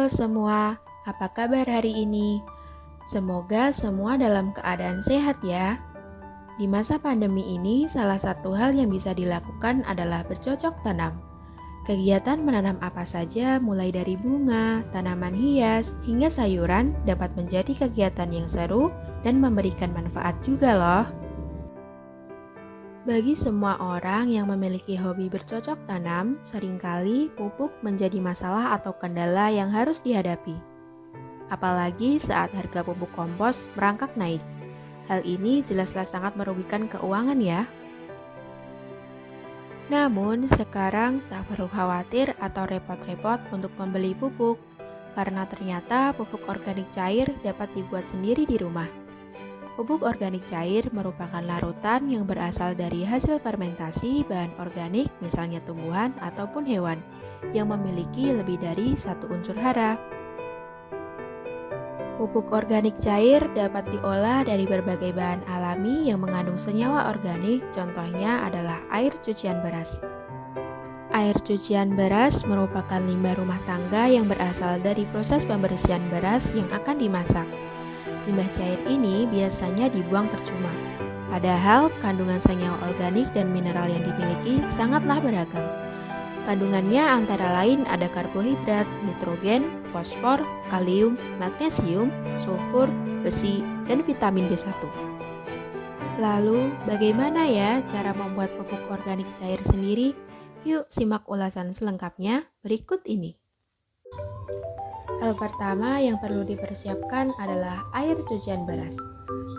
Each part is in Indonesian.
Halo semua, apa kabar hari ini? Semoga semua dalam keadaan sehat ya. Di masa pandemi ini, salah satu hal yang bisa dilakukan adalah bercocok tanam. Kegiatan menanam apa saja, mulai dari bunga, tanaman hias, hingga sayuran, dapat menjadi kegiatan yang seru dan memberikan manfaat juga loh. Bagi semua orang yang memiliki hobi bercocok tanam, seringkali pupuk menjadi masalah atau kendala yang harus dihadapi. Apalagi saat harga pupuk kompos merangkak naik. Hal ini jelaslah sangat merugikan keuangan ya. Namun, sekarang tak perlu khawatir atau repot-repot untuk membeli pupuk, karena ternyata pupuk organik cair dapat dibuat sendiri di rumah. Pupuk organik cair merupakan larutan yang berasal dari hasil fermentasi bahan organik, misalnya tumbuhan ataupun hewan, yang memiliki lebih dari satu unsur hara. Pupuk organik cair dapat diolah dari berbagai bahan alami yang mengandung senyawa organik, contohnya adalah air cucian beras. Air cucian beras merupakan limbah rumah tangga yang berasal dari proses pembersihan beras yang akan dimasak. Limbah cair ini biasanya dibuang percuma, padahal kandungan senyawa organik dan mineral yang dimiliki sangatlah beragam. Kandungannya antara lain ada karbohidrat, nitrogen, fosfor, kalium, magnesium, sulfur, besi, dan vitamin B1. Lalu, bagaimana ya cara membuat pupuk organik cair sendiri? Yuk simak ulasan selengkapnya berikut ini. Hal pertama yang perlu dipersiapkan adalah air cucian beras.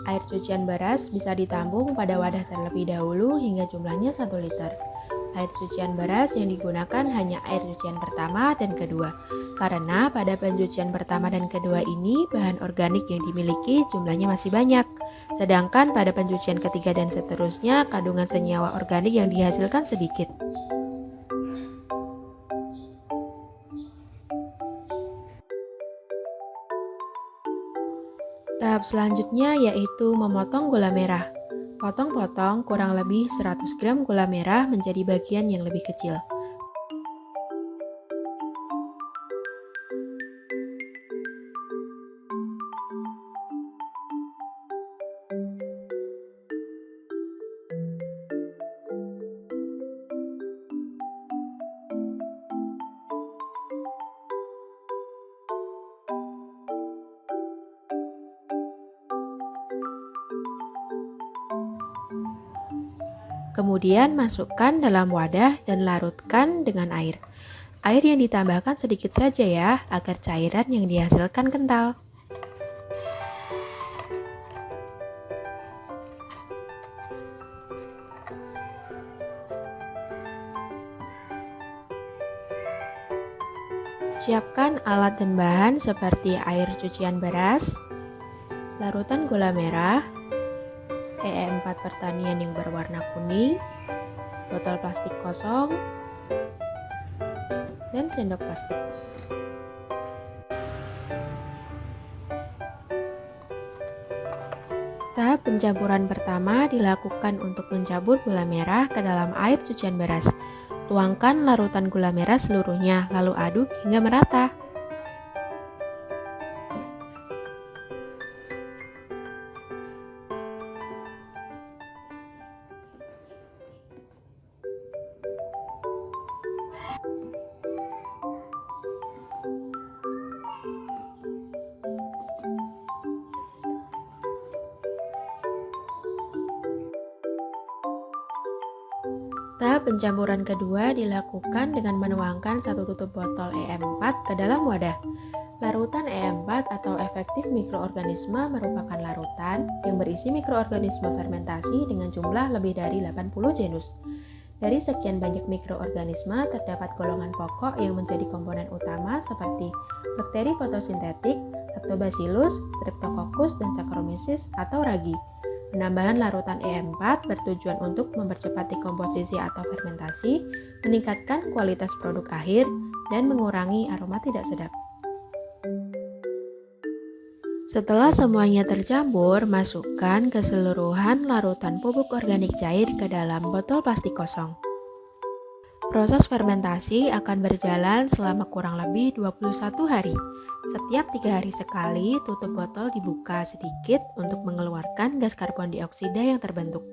Air cucian beras bisa ditampung pada wadah terlebih dahulu hingga jumlahnya 1 liter. Air cucian beras yang digunakan hanya air cucian pertama dan kedua, karena pada pencucian pertama dan kedua ini bahan organik yang dimiliki jumlahnya masih banyak. Sedangkan pada pencucian ketiga dan seterusnya kandungan senyawa organik yang dihasilkan sedikit. Tahap selanjutnya yaitu memotong gula merah. Potong-potong kurang lebih 100 gram gula merah menjadi bagian yang lebih kecil. Kemudian masukkan dalam wadah dan larutkan dengan air. Air yang ditambahkan sedikit saja ya, agar cairan yang dihasilkan kental. Siapkan alat dan bahan seperti air cucian beras, larutan gula merah, E4 pertanian yang berwarna kuning, botol plastik kosong, dan sendok plastik. Tahap pencampuran pertama dilakukan untuk mencampur gula merah ke dalam air cucian beras. Tuangkan larutan gula merah seluruhnya, lalu aduk hingga merata. Tahap pencampuran kedua dilakukan dengan menuangkan 1 tutup botol E4 ke dalam wadah. Larutan E4 atau efektif mikroorganisme merupakan larutan yang berisi mikroorganisme fermentasi dengan jumlah lebih dari 80 genus. Dari sekian banyak mikroorganisme terdapat golongan pokok yang menjadi komponen utama seperti bakteri fotosintetik, Lactobacillus, Streptococcus, dan Saccharomyces atau ragi. Penambahan larutan E4 bertujuan untuk mempercepat dekomposisi atau fermentasi, meningkatkan kualitas produk akhir, dan mengurangi aroma tidak sedap. Setelah semuanya tercampur, masukkan keseluruhan larutan pupuk organik cair ke dalam botol plastik kosong. Proses fermentasi akan berjalan selama kurang lebih 21 hari. Setiap 3 hari sekali, tutup botol dibuka sedikit untuk mengeluarkan gas karbon dioksida yang terbentuk.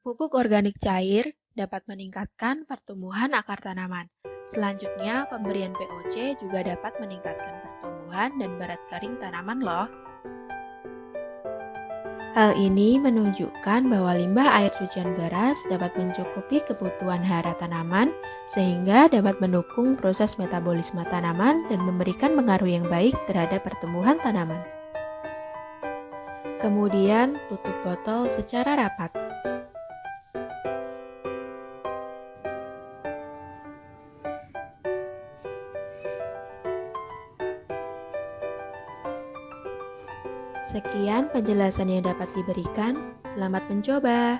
Pupuk organik cair dapat meningkatkan pertumbuhan akar tanaman. Selanjutnya, pemberian POC juga dapat meningkatkan pertumbuhan dan berat kering tanaman loh. Hal ini menunjukkan bahwa limbah air cucian beras dapat mencukupi kebutuhan hara tanaman sehingga dapat mendukung proses metabolisme tanaman dan memberikan pengaruh yang baik terhadap pertumbuhan tanaman. Kemudian, tutup botol secara rapat. Sekian penjelasan yang dapat diberikan. Selamat mencoba.